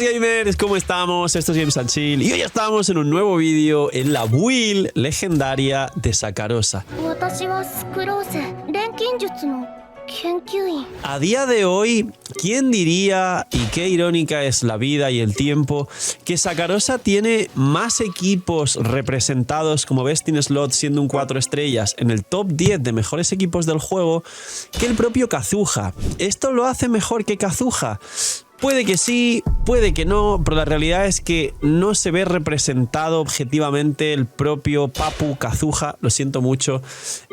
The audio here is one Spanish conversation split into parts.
Buenas gamers, ¿cómo estamos? Esto es Games and Chill y hoy estamos en un nuevo vídeo en la build legendaria de Sakarosa. A día de hoy, ¿quién diría, y qué irónica es la vida y el tiempo, que Sakarosa tiene más equipos representados como Best in Slot siendo un 4 estrellas en el top 10 de mejores equipos del juego que el propio Kazuha? ¿Esto lo hace mejor que Kazuha? Puede que sí, puede que no, pero la realidad es que no se ve representado objetivamente el propio Papu Kazuha, lo siento mucho,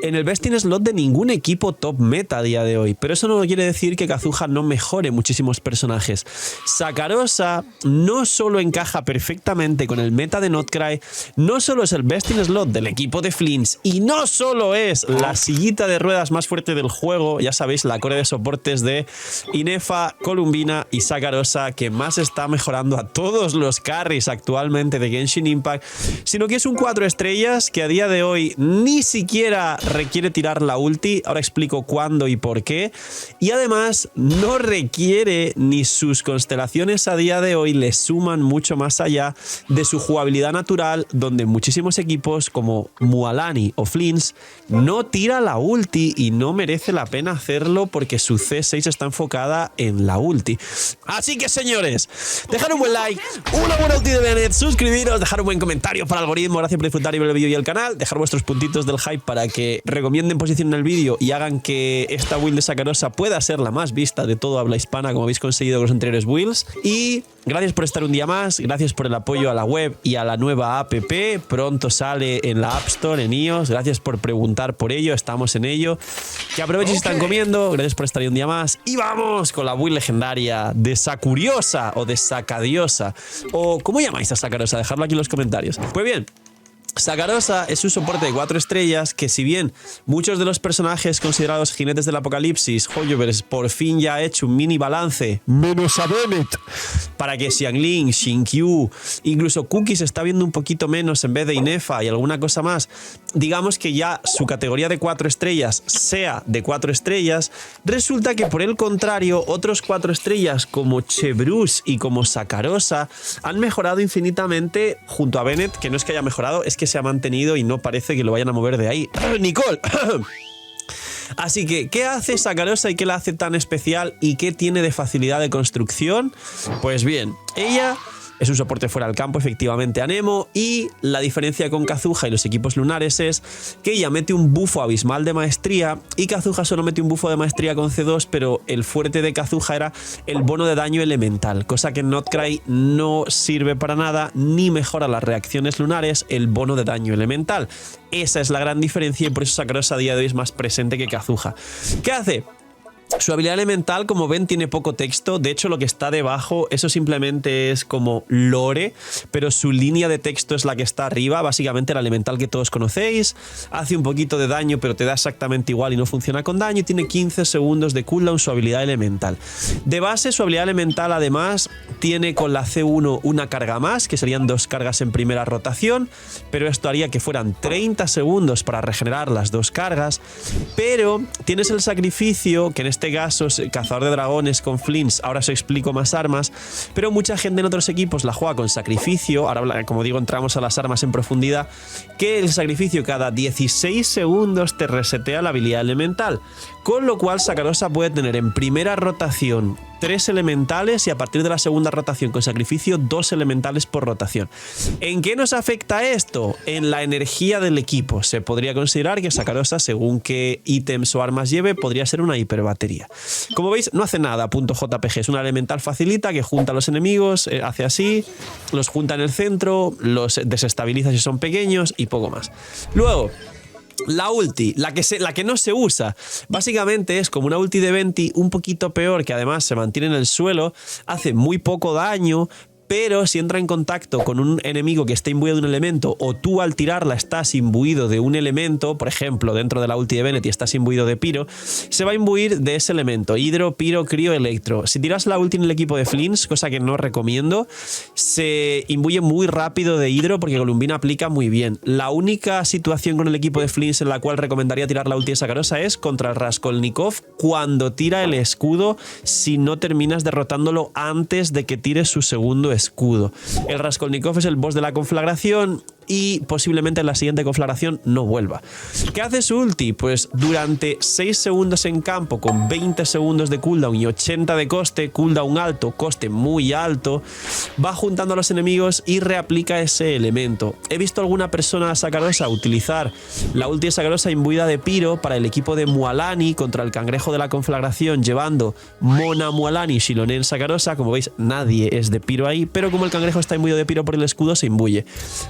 en el Best in Slot de ningún equipo top meta a día de hoy. Pero eso no quiere decir que Kazuha no mejore muchísimos personajes. Sakarosa no solo encaja perfectamente con el meta de Notcry, no solo es el Best in Slot del equipo de Flins y no solo es la sillita de ruedas más fuerte del juego, ya sabéis, la core de soportes de Inefa, Columbina y Sakarosa, que más está mejorando a todos los carries actualmente de Genshin Impact, sino que es un 4 estrellas que a día de hoy ni siquiera requiere tirar la ulti, ahora explico cuándo y por qué, y además no requiere ni sus constelaciones a día de hoy le suman mucho más allá de su jugabilidad natural, donde muchísimos equipos como Mualani o Flins no tira la ulti y no merece la pena hacerlo porque su C6 está enfocada en la ulti. Así que señores, dejar un buen like, una buena ulti de Bennett, suscribiros, dejar un buen comentario para el algoritmo, gracias por disfrutar y ver el vídeo y el canal, dejar vuestros puntitos del hype para que recomienden posición en el vídeo y hagan que esta build de Sakarosa pueda ser la más vista de todo habla hispana como habéis conseguido con los anteriores builds. Y gracias por estar un día más, gracias por el apoyo a la web y a la nueva app, pronto sale en la App Store, en iOS, gracias por preguntar por ello, estamos en ello. Que aprovechen si están comiendo, gracias por estar ahí un día más y vamos con la build legendaria de Sakuriosa o de Sakadiosa, o ¿cómo llamáis a Sakarosa? Dejadlo aquí en los comentarios. Pues bien, Sakarosa es un soporte de 4 estrellas que, si bien muchos de los personajes considerados jinetes del apocalipsis, Hoyoverse, por fin ya ha hecho un mini balance, menos a Bennett, para que Xiangling, Xinkyu, incluso Cookie se está viendo un poquito menos en vez de Inefa y alguna cosa más, digamos que ya su categoría de 4 estrellas sea de 4 estrellas, resulta que por el contrario otros 4 estrellas como Chebrus y como Sakarosa han mejorado infinitamente junto a Bennett, que no es que haya mejorado, es que se ha mantenido y no parece que lo vayan a mover de ahí. ¡Nicole! Así que, ¿qué hace Sakarosa y qué la hace tan especial y qué tiene de facilidad de construcción? Pues bien, ella es un soporte fuera del campo, efectivamente, a Nemo, y la diferencia con Kazuha y los equipos lunares es que ella mete un bufo abismal de maestría y Kazuha solo mete un bufo de maestría con C2, pero el fuerte de Kazuha era el bono de daño elemental, cosa que en Notcry no sirve para nada ni mejora las reacciones lunares el bono de daño elemental. Esa es la gran diferencia y por eso Sakarosa a día de hoy es más presente que Kazuha. ¿Qué hace? Su habilidad elemental, como ven, tiene poco texto. De hecho, lo que está debajo, eso simplemente es como lore, pero su línea de texto es la que está arriba. Básicamente la elemental que todos conocéis. Hace un poquito de daño, pero te da exactamente igual y no funciona con daño. Y tiene 15 segundos de cooldown su habilidad elemental. De base, su habilidad elemental, además, tiene con la C1 una carga más, que serían 2 cargas en primera rotación. Pero esto haría que fueran 30 segundos para regenerar las 2 cargas. Pero tienes el sacrificio, que en este caso es cazador de dragones con Flins, ahora os explico más armas, pero mucha gente en otros equipos la juega con sacrificio, ahora como digo entramos a las armas en profundidad, que el sacrificio cada 16 segundos te resetea la habilidad elemental, con lo cual Sakarosa puede tener en primera rotación 3 elementales y a partir de la segunda rotación con sacrificio 2 elementales por rotación. ¿En qué nos afecta esto? En la energía del equipo. Se podría considerar que Sakarosa, según qué ítems o armas lleve, podría ser una hiperbatería. Como veis, no hace nada, .jpg. Es una elemental facilita que junta a los enemigos, hace así, los junta en el centro, los desestabiliza si son pequeños y poco más. Luego, la ulti, la que no se usa, básicamente es como una ulti de Venti un poquito peor, que además se mantiene en el suelo, hace muy poco daño, pero si entra en contacto con un enemigo que esté imbuido de un elemento, o tú al tirarla estás imbuido de un elemento, por ejemplo, dentro de la ulti de Bennett y estás imbuido de Pyro, se va a imbuir de ese elemento: Hidro, Pyro, Crío, Electro. Si tiras la ulti en el equipo de Flints, cosa que no recomiendo, se imbuye muy rápido de Hidro porque Columbina aplica muy bien. La única situación con el equipo de Flints en la cual recomendaría tirar la ulti de Sakarosa es contra el Raskolnikov cuando tira el escudo, si no terminas derrotándolo antes de que tire su segundo escudo. El Raskolnikov es el boss de la conflagración y posiblemente en la siguiente conflagración no vuelva. ¿Qué hace su ulti? Pues durante 6 segundos en campo, con 20 segundos de cooldown y 80 de coste, cooldown alto, coste muy alto, va juntando a los enemigos y reaplica ese elemento. He visto a alguna persona Sakarosa utilizar la ulti de Sakarosa imbuida de Pyro para el equipo de Mualani contra el cangrejo de la conflagración, llevando Mona, Mualani, Shilonen, Sakarosa. Como veis, nadie es de Pyro ahí, pero como el cangrejo está imbuido de Pyro por el escudo, se imbuye.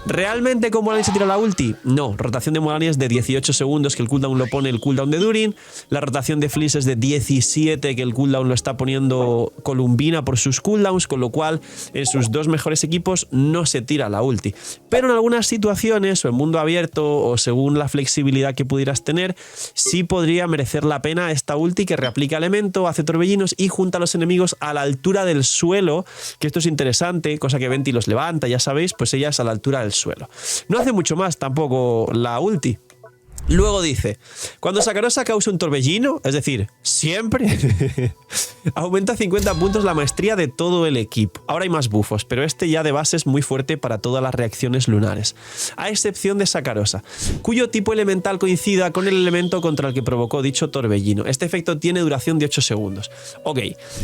¿Realmente con Mualani se tira la ulti? No, rotación de Mualani es de 18 segundos, que el cooldown lo pone el cooldown de Durin. La rotación de Flints es de 17, que el cooldown lo está poniendo Columbina por sus cooldowns, con lo cual en sus dos mejores equipos no se tira la ulti. Pero en algunas situaciones, o en mundo abierto, o según la flexibilidad que pudieras tener, sí podría merecer la pena esta ulti, que reaplica elemento, hace torbellinos y junta a los enemigos a la altura del suelo, que esto es interesante, cosa que Venti los levanta, ya sabéis, pues ella es a la altura del suelo. No hace mucho más tampoco la ulti. Luego dice: cuando Sakarosa causa un torbellino, es decir, siempre, aumenta 50 puntos la maestría de todo el equipo. Ahora hay más bufos, pero este ya de base es muy fuerte para todas las reacciones lunares, a excepción de Sakarosa, cuyo tipo elemental coincida con el elemento contra el que provocó dicho torbellino. Este efecto tiene duración de 8 segundos. Ok,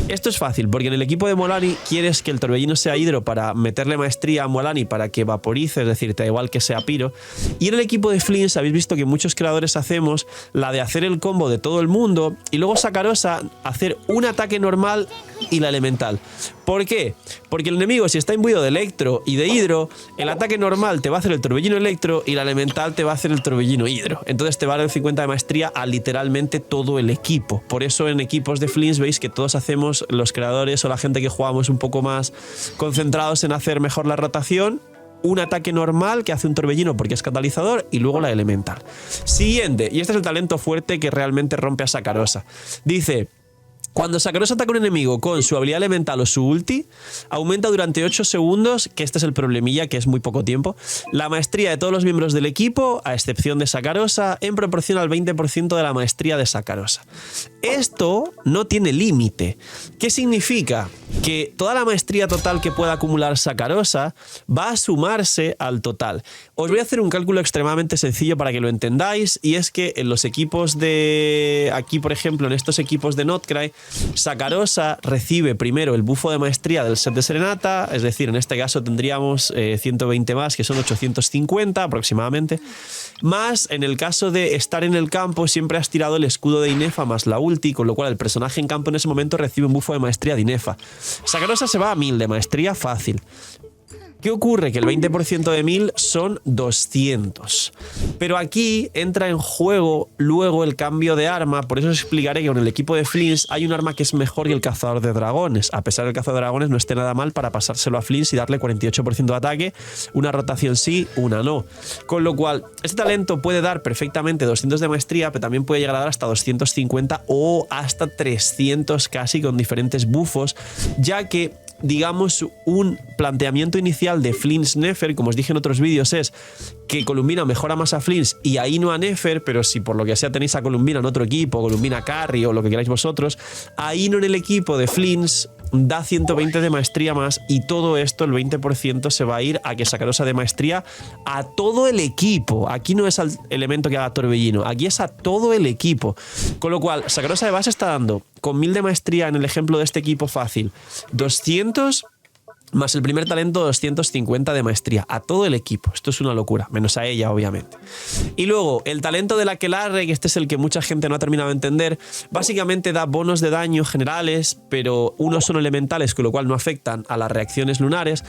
esto es fácil, porque en el equipo de Mualani quieres que el torbellino sea Hidro para meterle maestría a Mualani para que vaporice, es decir, te da igual que sea Pyro. Y en el equipo de Flints habéis visto que muchos creadores hacemos la de hacer el combo de todo el mundo y luego Sakarosa hacer un ataque normal y la elemental. ¿Por qué? Porque el enemigo, si está imbuido de Electro y de Hidro, el ataque normal te va a hacer el torbellino Electro y la elemental te va a hacer el torbellino Hidro. Entonces te va a dar el 50 de maestría a literalmente todo el equipo. Por eso en equipos de Flints veis que todos hacemos, los creadores o la gente que jugamos un poco más concentrados en hacer mejor la rotación, un ataque normal que hace un torbellino porque es catalizador y luego la elemental. Siguiente, y este es el talento fuerte que realmente rompe a Sakarosa. Dice: cuando Sakarosa ataca a un enemigo con su habilidad elemental o su ulti, aumenta durante 8 segundos, que este es el problemilla, que es muy poco tiempo, la maestría de todos los miembros del equipo, a excepción de Sakarosa, en proporción al 20% de la maestría de Sakarosa. Esto no tiene límite. ¿Qué significa? Que toda la maestría total que pueda acumular Sakarosa va a sumarse al total. Os voy a hacer un cálculo extremadamente sencillo para que lo entendáis, y es que en los equipos de... aquí, por ejemplo, en estos equipos de Notcry, Sakarosa recibe primero el bufo de maestría del set de Serenata, es decir, en este caso tendríamos 120 más, que son 850 aproximadamente, más en el caso de estar en el campo siempre has tirado el escudo de Inefa más la ulti, con lo cual el personaje en campo en ese momento recibe un bufo de maestría de Inefa. Sakarosa se va a 1000 de maestría fácil. ¿Qué ocurre? Que el 20% de 1000 son 200. Pero aquí entra en juego luego el cambio de arma. Por eso os explicaré que con el equipo de Flints hay un arma que es mejor que el cazador de dragones. A pesar de que el cazador de dragones no esté nada mal para pasárselo a Flints y darle 48% de ataque. Una rotación sí, una no. Con lo cual, este talento puede dar perfectamente 200 de maestría, pero también puede llegar a dar hasta 250 o hasta 300 casi, con diferentes bufos, ya que, digamos, un planteamiento inicial de Flints Nefer, como os dije en otros vídeos, es que Columbina mejora más a Flints y ahí no a Nefer, pero si por lo que sea tenéis a Columbina en otro equipo, Columbina Carry o lo que queráis vosotros, ahí no en el equipo de Flints da 120 de maestría más, y todo esto, el 20%, se va a ir a que Sakarosa de maestría a todo el equipo. Aquí no es al elemento que haga torbellino, aquí es a todo el equipo. Con lo cual, Sakarosa de base está dando, con 1000 de maestría en el ejemplo de este equipo fácil, 200 más el primer talento 250 de maestría a todo el equipo. Esto es una locura, menos a ella, obviamente. Y luego, el talento de la Aquelarre, que este es el que mucha gente no ha terminado de entender, básicamente da bonos de daño generales, pero unos son elementales, con lo cual no afectan a las reacciones lunares,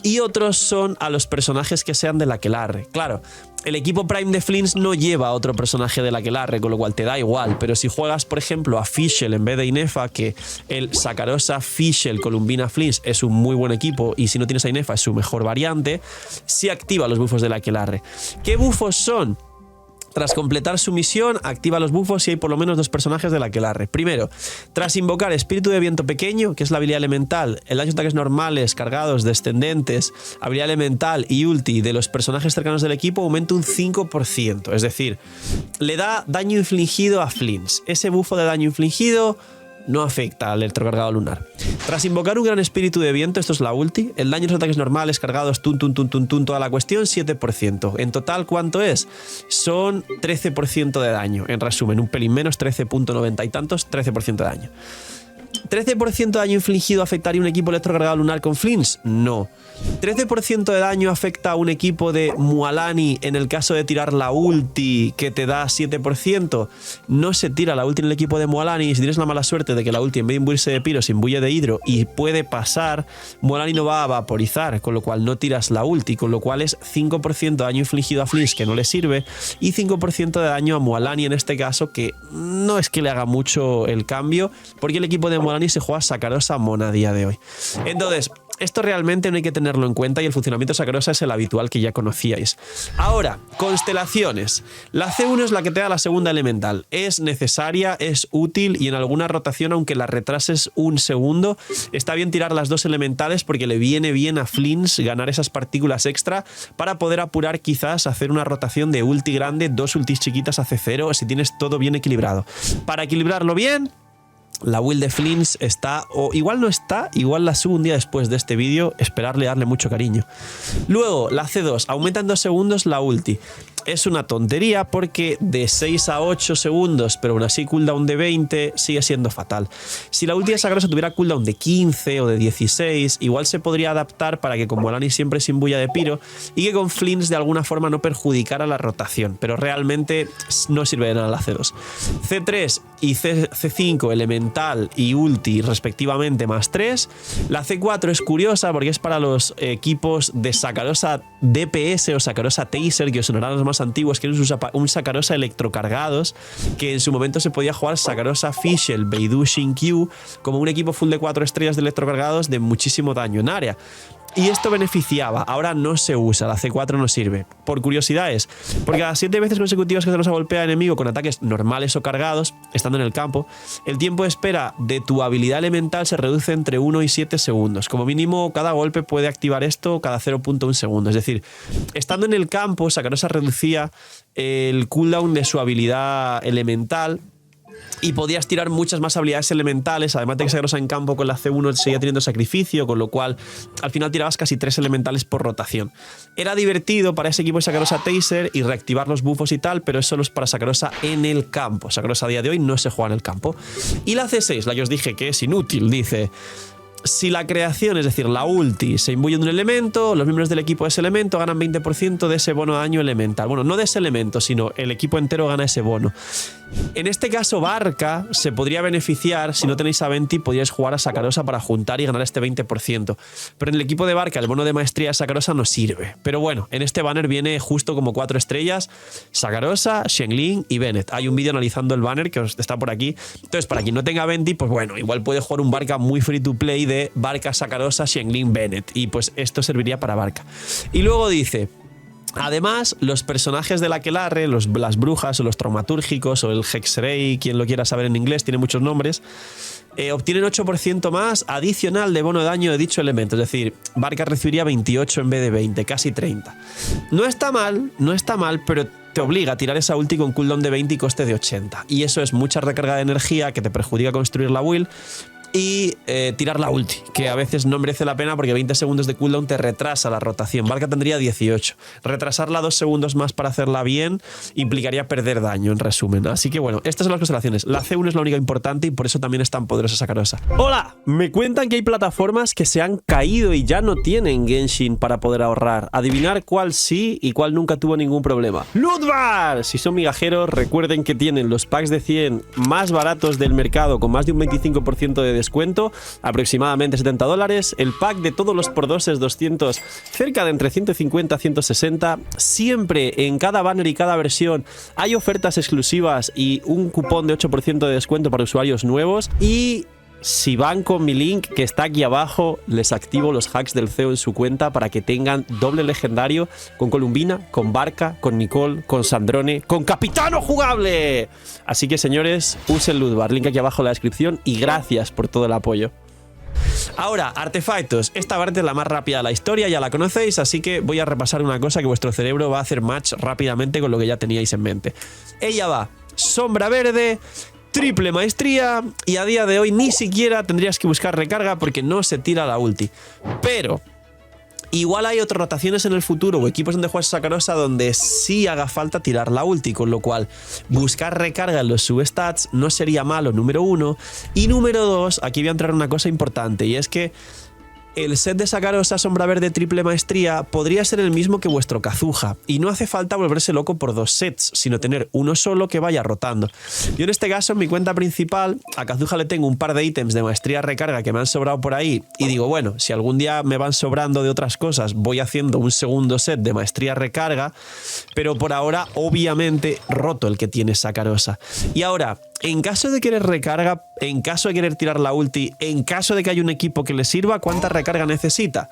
y otros son a los personajes que sean de la Aquelarre. Claro, el equipo Prime de Flints no lleva a otro personaje de la Aquelarre, con lo cual te da igual. Pero si juegas, por ejemplo, a Fischl en vez de Inefa, que el Sakarosa, Fischl, Columbina, Flints es un muy buen equipo, y si no tienes a Inefa es su mejor variante, sí activa los bufos de la Aquelarre. ¿Qué bufos son? Tras completar su misión, activa los bufos si hay por lo menos 2 personajes de la Aquelarre. Primero, tras invocar Espíritu de Viento Pequeño, que es la habilidad elemental, el daño de ataques normales, cargados, descendentes, habilidad elemental y ulti de los personajes cercanos del equipo aumenta un 5%. Es decir, le da daño infligido a Flints. Ese bufo de daño infligido no afecta al electrocargado lunar. Tras invocar un gran espíritu de viento, esto es la ulti, el daño de los ataques normales, cargados, toda la cuestión, 7%. En total, ¿cuánto es? Son 13% de daño. En resumen, un pelín menos, 13.90 y tantos, 13% de daño. ¿13% de daño infligido afectaría a un equipo electrocargado lunar con Flints? No. ¿13% de daño afecta a un equipo de Mualani en el caso de tirar la ulti que te da 7%? No se tira la ulti en el equipo de Mualani. Si tienes la mala suerte de que la ulti en vez de imbuirse de Pyro se imbuye de Hidro y puede pasar, Mualani no va a vaporizar, con lo cual no tiras la ulti, con lo cual es 5% de daño infligido a Flints que no le sirve y 5% de daño a Mualani en este caso, que no es que le haga mucho el cambio porque el equipo de Mualani se juega Sakarosa Mona a día de hoy. Entonces, esto realmente no hay que tenerlo en cuenta y el funcionamiento de Sakarosa es el habitual que ya conocíais. Ahora, constelaciones. La C1 es la que te da la segunda elemental. Es necesaria, es útil y en alguna rotación, aunque la retrases un segundo, está bien tirar las 2 elementales porque le viene bien a Flints ganar esas partículas extra para poder apurar quizás hacer una rotación de ulti grande, 2 ultis chiquitas a C0 si tienes todo bien equilibrado. Para equilibrarlo bien, la build de Flints está, o igual no está, igual la subo un día después de este vídeo, esperarle darle mucho cariño. Luego, la C2, aumenta en 2 segundos la ulti. Es una tontería porque de 6 a 8 segundos, pero aún así cooldown de 20, sigue siendo fatal. Si la ulti de Sakarosa tuviera cooldown de 15 o de 16, igual se podría adaptar para que con Mualani siempre se imbuya de Pyro y que con Flints de alguna forma no perjudicara la rotación, pero realmente no sirve de nada la C2. C3 y C5, elemental y ulti respectivamente, más 3. La C4 es curiosa porque es para los equipos de Sakarosa DPS o Sakarosa Taser, que os sonarán los más antiguos, que es un Sakarosa electrocargados, que en su momento se podía jugar Sakarosa Fischl, Beidou, Shinkyu, como un equipo full de 4 estrellas de electrocargados de muchísimo daño en área. Y esto beneficiaba, ahora no se usa, la C4 no sirve. Por curiosidades, porque a las 7 veces consecutivas que se golpea al enemigo con ataques normales o cargados, estando en el campo, el tiempo de espera de tu habilidad elemental se reduce entre 1 y 7 segundos. Como mínimo, cada golpe puede activar esto cada 0.1 segundo. Es decir, estando en el campo, Sakarosa reducía el cooldown de su habilidad elemental y podías tirar muchas más habilidades elementales, además de que Sakarosa en campo con la C1 seguía teniendo sacrificio, con lo cual al final tirabas casi 3 elementales por rotación. Era divertido para ese equipo de Sakarosa Taser y reactivar los buffos y tal, pero eso solo es para Sakarosa en el campo. Sakarosa a día de hoy no se juega en el campo. Y la C6, la que os dije que es inútil, dice: si la creación, es decir, la ulti, se imbuye de un elemento, los miembros del equipo de ese elemento ganan 20% de ese bono de daño elemental. Bueno, no de ese elemento, sino el equipo entero gana ese bono. En este caso, Barca se podría beneficiar, si no tenéis a Venti, podríais jugar a Sakarosa para juntar y ganar este 20%. Pero en el equipo de Barca, el bono de maestría de Sakarosa no sirve. Pero bueno, en este banner viene justo como 4 estrellas: Sakarosa, Xiangling y Bennett. Hay un vídeo analizando el banner que está por aquí. Entonces, para quien no tenga Venti, pues bueno, igual puede jugar un Barca muy free to play de Barca, Sakarosa, Xiangling, Bennett. Y pues esto serviría para Barca. Y luego dice: además, los personajes de la Aquelarre, las brujas o los traumatúrgicos o el Hexray, quien lo quiera saber en inglés, tiene muchos nombres, obtienen 8% más adicional de bono de daño de dicho elemento. Es decir, Barca recibiría 28 en vez de 20, casi 30. No está mal, pero te obliga a tirar esa ulti con cooldown de 20 y coste de 80. Y eso es mucha recarga de energía que te perjudica construir la build. Y tirar la ulti, que a veces no merece la pena porque 20 segundos de cooldown te retrasa la rotación. Barca tendría 18. Retrasarla 2 segundos más para hacerla bien implicaría perder daño, en resumen. Así que bueno, estas son las constelaciones. La C1 es la única importante y por eso también es tan poderosa Sakarosa. ¡Hola! Me cuentan que hay plataformas que se han caído y ya no tienen Genshin para poder ahorrar. Adivinar cuál sí y cuál nunca tuvo ningún problema. ¡Lootbar! Si son migajeros, recuerden que tienen los packs de 100 más baratos del mercado con más de un 25% de descuento, aproximadamente $70. El pack de todos los por 2 es 200, cerca de entre 150 a 160. Siempre en cada banner y cada versión hay ofertas exclusivas y un cupón de 8% de descuento para usuarios nuevos. Y si van con mi link que está aquí abajo, les activo los hacks del CEO en su cuenta para que tengan doble legendario con Columbina, con Barca, con Nicole, con Sandrone, con Capitano Jugable. Así que, señores, usen Lootbar, link aquí abajo en la descripción, y gracias por todo el apoyo. Ahora, artefactos. Esta parte es la más rápida de la historia, ya la conocéis, así que voy a repasar una cosa que vuestro cerebro va a hacer match rápidamente con lo que ya teníais en mente. Ella va: sombra verde, triple maestría, y a día de hoy ni siquiera tendrías que buscar recarga porque no se tira la ulti. Pero igual hay otras rotaciones en el futuro o equipos donde juegas Sakarosa donde sí haga falta tirar la ulti, con lo cual buscar recarga en los substats no sería malo, número 1. Y número 2, aquí voy a entrar en una cosa importante, y es que el set de Sakarosa sombra verde triple maestría podría ser el mismo que vuestro Kazuha, y no hace falta volverse loco por 2 sets, sino tener uno solo que vaya rotando. Yo en este caso, en mi cuenta principal, a Kazuha le tengo un par de ítems de maestría recarga que me han sobrado por ahí, y digo, bueno, si algún día me van sobrando de otras cosas, voy haciendo un segundo set de maestría recarga, pero por ahora, obviamente, roto el que tiene Sakarosa. Y ahora, en caso de querer recarga, en caso de querer tirar la ulti, en caso de que haya un equipo que le sirva, ¿cuánta recarga necesita?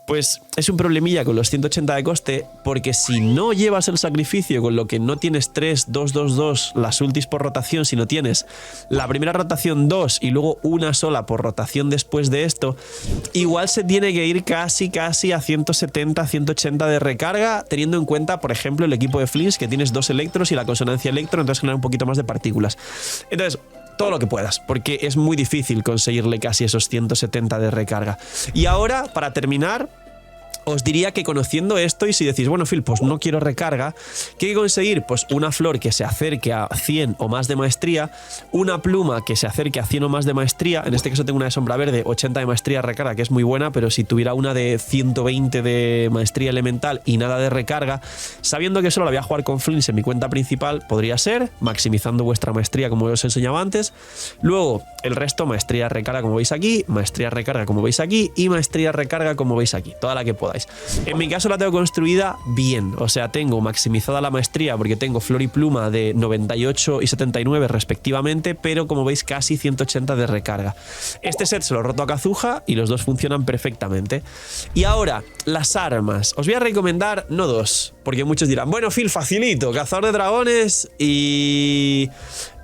Pues es un problemilla con los 180 de coste, porque si no llevas el sacrificio, con lo que no tienes 3, 2, 2, 2 las ultis por rotación, sino tienes la primera rotación 2 y luego una sola por rotación después de esto, igual se tiene que ir casi a 170, 180 de recarga, teniendo en cuenta, por ejemplo, el equipo de Flins, que tienes 2 electros y la consonancia electro, entonces generar un poquito más de partículas. Entonces, todo lo que puedas, porque es muy difícil conseguirle casi esos 170 de recarga. Y ahora, para terminar, os diría que conociendo esto, y si decís, bueno, Phil, pues no quiero recarga, ¿qué hay que conseguir? Pues una flor que se acerque a 100 o más de maestría, una pluma que se acerque a 100 o más de maestría, en este caso tengo una de sombra verde, 80 de maestría recarga, que es muy buena, pero si tuviera una de 120 de maestría elemental y nada de recarga, sabiendo que solo la voy a jugar con Flins en mi cuenta principal, podría ser, maximizando vuestra maestría como os enseñaba antes. Luego, el resto, maestría recarga como veis aquí, maestría recarga como veis aquí, y maestría recarga como veis aquí, toda la que podáis. En mi caso la tengo construida bien, o sea, tengo maximizada la maestría porque tengo flor y pluma de 98 y 79 respectivamente, pero como veis casi 180 de recarga. Este set se lo roto a Kazuha y los dos funcionan perfectamente. Y ahora, las armas. Os voy a recomendar no 2, porque muchos dirán, bueno, Phil, facilito, cazador de dragones y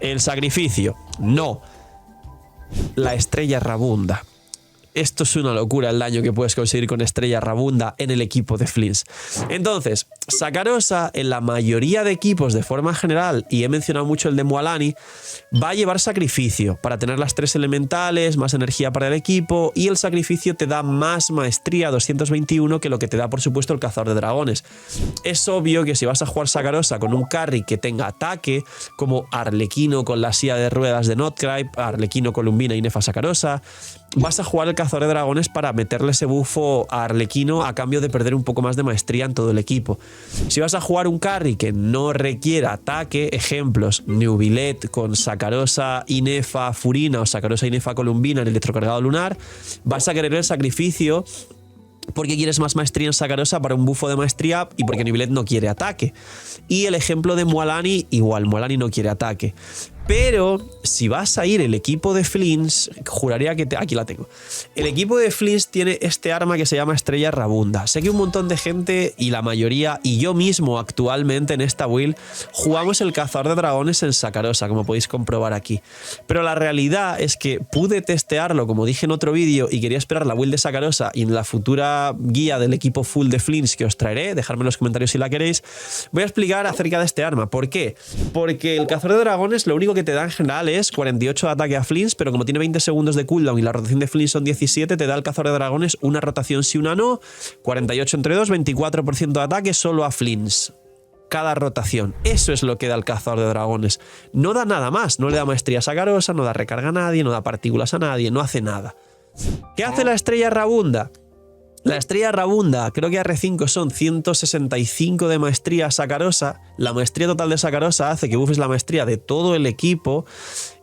el sacrificio. No, la estrella rabunda. Esto es una locura el daño que puedes conseguir con estrella rabunda en el equipo de Flins. Entonces, Sakarosa en la mayoría de equipos de forma general, y he mencionado mucho el de Mualani, va a llevar sacrificio para tener las 3 elementales, más energía para el equipo, y el sacrificio te da más maestría 221 que lo que te da, por supuesto, el cazador de dragones. Es obvio que si vas a jugar Sakarosa con un carry que tenga ataque, como Arlequino con la silla de ruedas de Notcry, Arlequino, Columbina y Nefa Sakarosa, vas a jugar el cazador de dragones para meterle ese bufo a Arlequino a cambio de perder un poco más de maestría en todo el equipo. Si vas a jugar un carry que no requiera ataque, ejemplos, Neuvillet con Sakarosa y Nefa Furina o Sakarosa y Nefa Columbina en el electrocargado lunar, vas a querer el sacrificio porque quieres más maestría en Sakarosa para un bufo de maestría y porque Neuvillet no quiere ataque. Y el ejemplo de Mualani, igual, Mualani no quiere ataque. Pero si vas a ir el equipo de Flins, juraría que aquí la tengo. El equipo de Flins tiene este arma que se llama Estrella Rabunda. Sé que un montón de gente, y la mayoría, y yo mismo actualmente en esta build, jugamos el cazador de dragones en Sakarosa, como podéis comprobar aquí. Pero la realidad es que pude testearlo, como dije en otro vídeo, y quería esperar la build de Sakarosa y en la futura guía del equipo full de Flins que os traeré, dejadme en los comentarios si la queréis, voy a explicar acerca de este arma. ¿Por qué? Porque el cazador de dragones lo único que te da en general es 48 de ataque a Flins, pero como tiene 20 segundos de cooldown y la rotación de Flins son 17, te da el cazador de dragones una rotación sí, una no, 48 entre 2, 24% de ataque solo a Flins cada rotación. Eso es lo que da el cazador de dragones. No da nada más, no le da maestría a Sakarosa, no da recarga a nadie, no da partículas a nadie, no hace nada. ¿Qué hace la estrella rabunda? La estrella Rabunda, creo que R5 son 165 de maestría Sakarosa. La maestría total de Sakarosa hace que bufes la maestría de todo el equipo.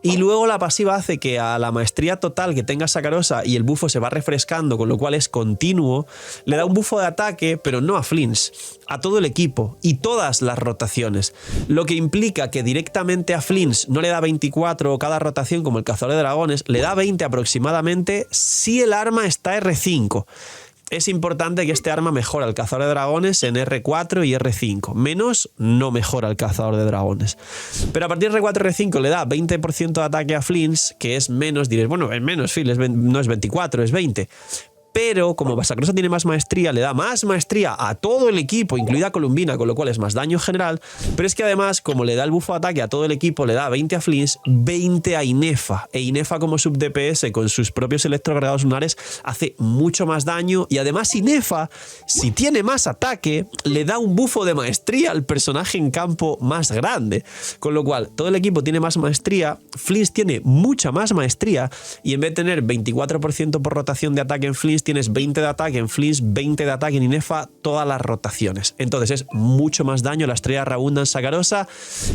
Y luego la pasiva hace que a la maestría total que tenga Sakarosa y el bufo se va refrescando, con lo cual es continuo, le da un bufo de ataque, pero no a Flinch, a todo el equipo y todas las rotaciones. Lo que implica que directamente a Flinch no le da 24 cada rotación como el cazador de dragones, le da 20 aproximadamente si el arma está R5. Es importante que este arma mejora al cazador de dragones en R4 y R5. Menos no mejora al cazador de dragones. Pero a partir de R4 y R5 le da 20% de ataque a Flinch, que es menos, diréis, bueno, es menos, Phil, no es 24, es 20. Pero como Sakarosa tiene más maestría, le da más maestría a todo el equipo, incluida Columbina, con lo cual es más daño general. Pero es que además, como le da el bufo de ataque a todo el equipo, le da 20 a Flinch, 20 a Inefa. E Inefa como sub DPS con sus propios electrocargados lunares hace mucho más daño. Y además Inefa, si tiene más ataque, le da un bufo de maestría al personaje en campo más grande. Con lo cual, todo el equipo tiene más maestría, Flinch tiene mucha más maestría y en vez de tener 24% por rotación de ataque en Flinch, tienes 20 de ataque en Flinch, 20 de ataque en Inefa, todas las rotaciones. Entonces es mucho más daño la estrella Rabunda en Sakarosa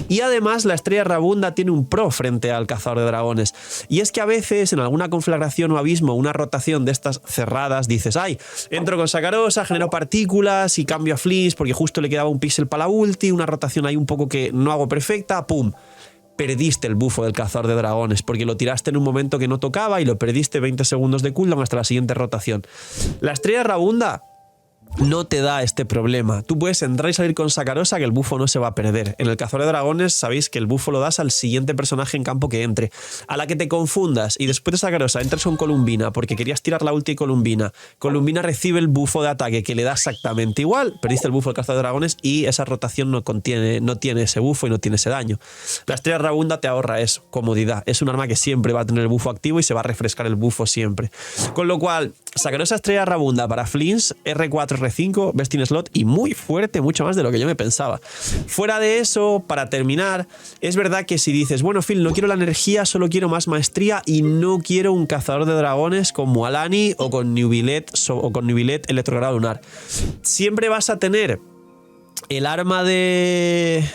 y además la estrella Rabunda tiene un pro frente al cazador de dragones. Y es que a veces en alguna conflagración o abismo, una rotación de estas cerradas, dices, ay, entro con Sakarosa, genero partículas y cambio a Flinch porque justo le quedaba un píxel para la ulti, una rotación ahí un poco que no hago perfecta, ¡pum! Perdiste el bufo del cazador de dragones porque lo tiraste en un momento que no tocaba y lo perdiste 20 segundos de cooldown hasta la siguiente rotación. La estrella Rabunda no te da este problema. Tú puedes entrar y salir con Sakarosa que el bufo no se va a perder. En el cazador de dragones sabéis que el bufo lo das al siguiente personaje en campo que entre. A la que te confundas y después de Sakarosa entres con Columbina porque querías tirar la ulti y Columbina recibe el bufo de ataque que le da exactamente igual. Perdiste el bufo del cazador de dragones y esa rotación no tiene ese bufo y no tiene ese daño. La estrella Rabunda te ahorra eso, comodidad. Es un arma que siempre va a tener el bufo activo y se va a refrescar el bufo siempre. Con lo cual, Sakarosa estrella Rabunda para Flinch, R4, R5, best in slot y muy fuerte, mucho más de lo que yo me pensaba. Fuera de eso, para terminar, es verdad que si dices, bueno, Phil, no quiero la energía, solo quiero más maestría y no quiero un cazador de dragones con Mualani o con Nubilet electrocargado lunar, siempre vas a tener el arma de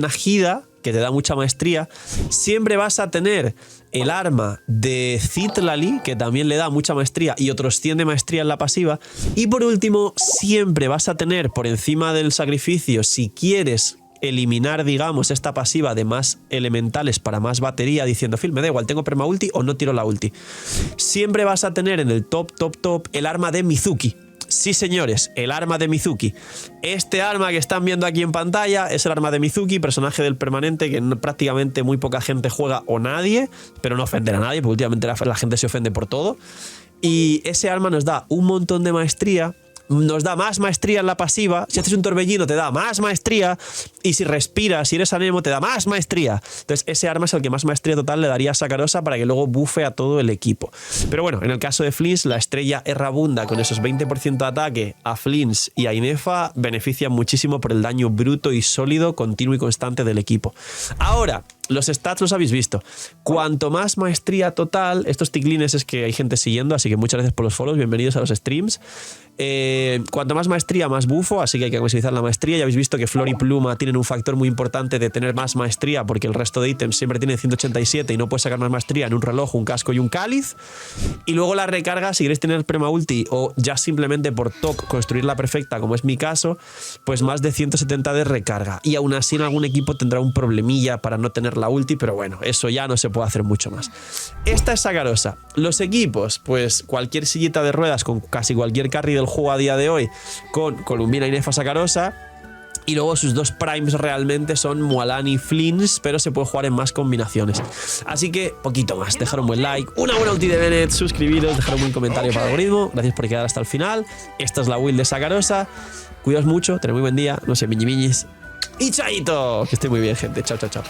Nahida, que te da mucha maestría, siempre vas a tener el arma de Citlali, que también le da mucha maestría y otros 100 de maestría en la pasiva, y por último siempre vas a tener por encima del sacrificio, si quieres eliminar, digamos, esta pasiva de más elementales para más batería, diciendo, Phil, me da igual, tengo perma ulti o no tiro la ulti, siempre vas a tener en el top el arma de Mizuki. Sí, señores, el arma de Mizuki. Este arma que están viendo aquí en pantalla es el arma de Mizuki, personaje del permanente que prácticamente muy poca gente juega o nadie, pero no ofender a nadie, porque últimamente la gente se ofende por todo. Y ese arma nos da un montón de maestría, nos da más maestría en la pasiva. Si haces un torbellino te da más maestría y si respiras, si eres anemo, te da más maestría. Entonces ese arma es el que más maestría total le daría a Sakarosa para que luego buffe a todo el equipo. Pero bueno, en el caso de Flinch, la estrella Rabunda con esos 20% de ataque a Flinch y a Inefa beneficia muchísimo por el daño bruto y sólido, continuo y constante del equipo. Ahora, los stats los habéis visto. Cuanto más maestría total, estos ticlines es que hay gente siguiendo, así que muchas gracias por los follows, bienvenidos a los streams. Cuanto más maestría, más bufo, así que hay que maximizar la maestría. Ya habéis visto que Flor y Pluma tienen un factor muy importante de tener más maestría, porque el resto de ítems siempre tienen 187 y no puedes sacar más maestría en un reloj, un casco y un cáliz. Y luego la recarga, si queréis tener perma ulti o ya simplemente por TOC construirla perfecta, como es mi caso, pues más de 170 de recarga. Y aún así en algún equipo tendrá un problemilla para no tener la ulti, pero bueno, eso ya no se puede hacer mucho más. Esta es Sakarosa. Los equipos, pues cualquier sillita de ruedas con casi cualquier carry del juego a día de hoy, con Columbina, Inefa, Sakarosa. Y luego sus dos primes realmente son Mualani y Flinch, pero se puede jugar en más combinaciones. Así que, poquito más. Dejar un buen like, una buena ulti de Bennett, suscribiros, dejar un buen comentario para el algoritmo. Gracias por quedar hasta el final. Esta es la build de Sakarosa. Cuidaos mucho, tened muy buen día. No sé, miñis. Y chaito. Que esté muy bien, gente. Chao, chao, chao.